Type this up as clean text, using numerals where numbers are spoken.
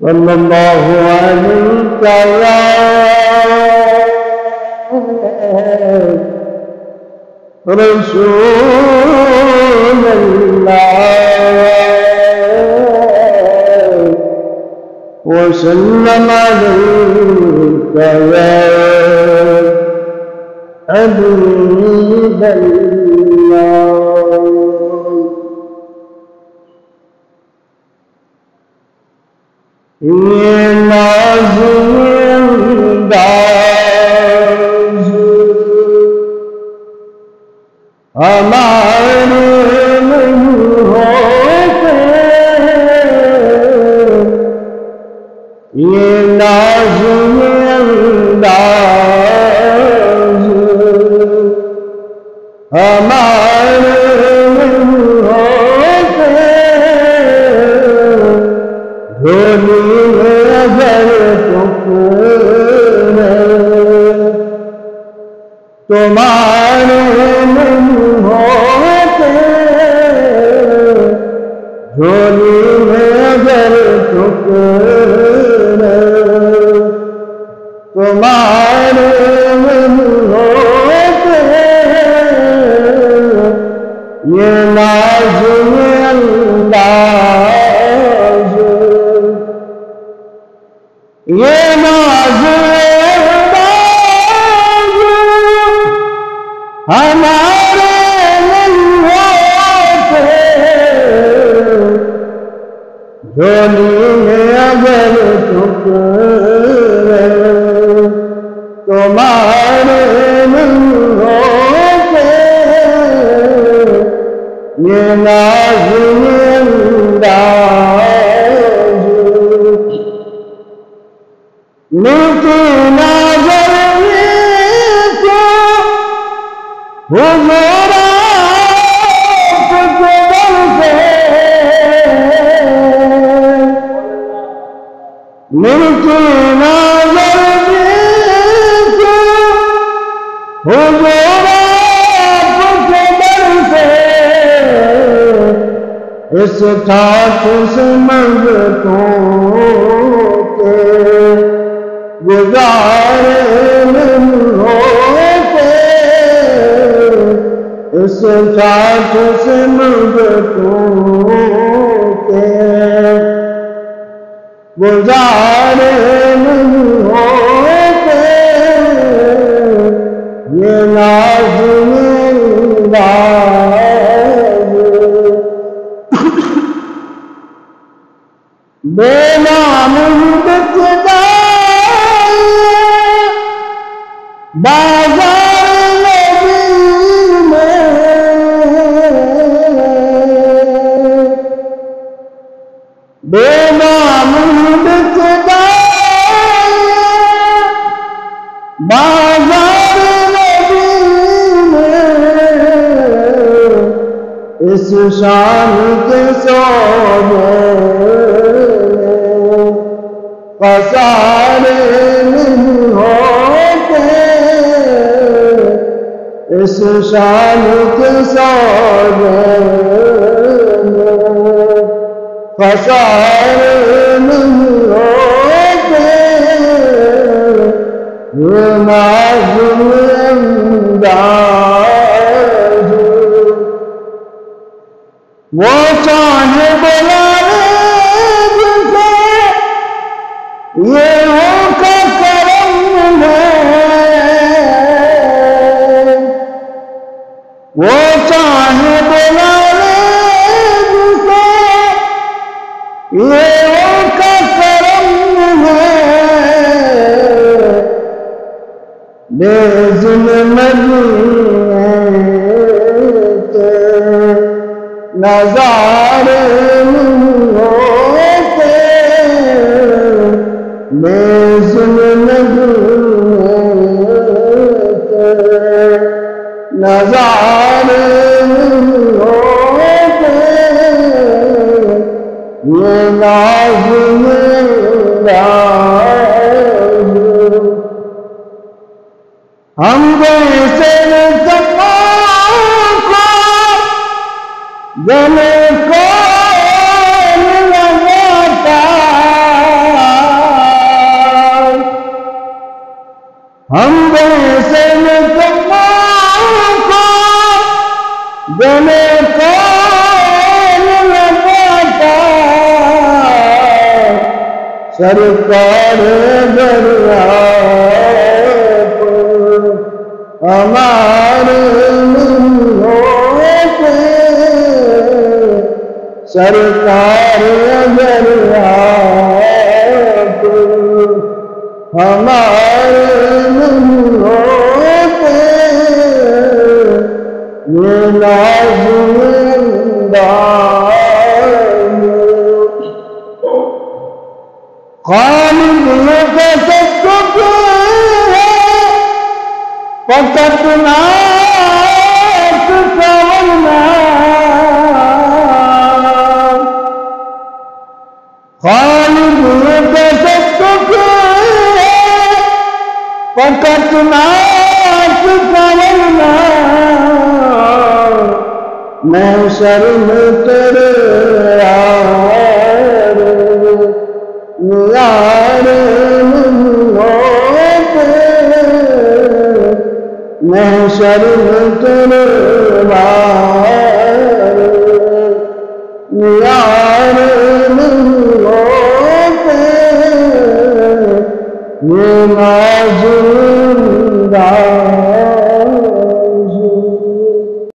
صلی اللہ علیہ یا رسول اللہ وسلم علیک یا حبیب اللہ. یہ ناز انداز ہمارے نہیں ہوتے، یہ ناز انداز ہمارے نہیں ہوتے، جھولی تمہارے نہیں ہوتے، جھولی میں اگر ٹکرے تمہارے نہیں ہوتے، یہ نازم انداز یہ نازم ہمارے نہیں ہوتے، جھولی میں اگر ٹکرے تمہارے نہیں ہوتے، یہ نازم انداز نیکی نظر حضور آپ کے در سے نیکی نظر حضور آپ کے در سے، اس ٹھاٹ سے منگتوں کے گزارے نہیں ہوتے، اس ٹھاٹ سے منگتوں کے گزارے نہیں ہوتے، یہ نازم انداز بے نام بازار نبی میں بے نام بازار نبی میں، اس شان کے سودے خسارے نہیں ہوتے، اس شان کے سودے خسارے نہیں ہوتے، یہ نازم انداز وہ چاہے بلاوے جسے، یہ ان کا کرم ہے، وہ چاہے بلاوے جسے، یہ ان کا کرم ہے، بے ظلم مدینے کے نظارے نہیں ہوتے، بے ظلم مدینے کے نظارے نہیں ہوتے، یہ نازم انداز ہم جیسے زبان کو گلے کو لگاتا ہم جیسے مصطفیٰ کو جنے کون نہ پاتا سرکار دریا پر ہمارے منہوں پہ سرکار دریا پر ہمارے منہوں پہ یہ لازم انداز خالق کا سب ہے فقط ناک سورنا خالق کا سب ہے فقط ناک سورنا میں شرم تیرے یار منہوں پہ میں شرم تیرے یار منہوں پہ یہ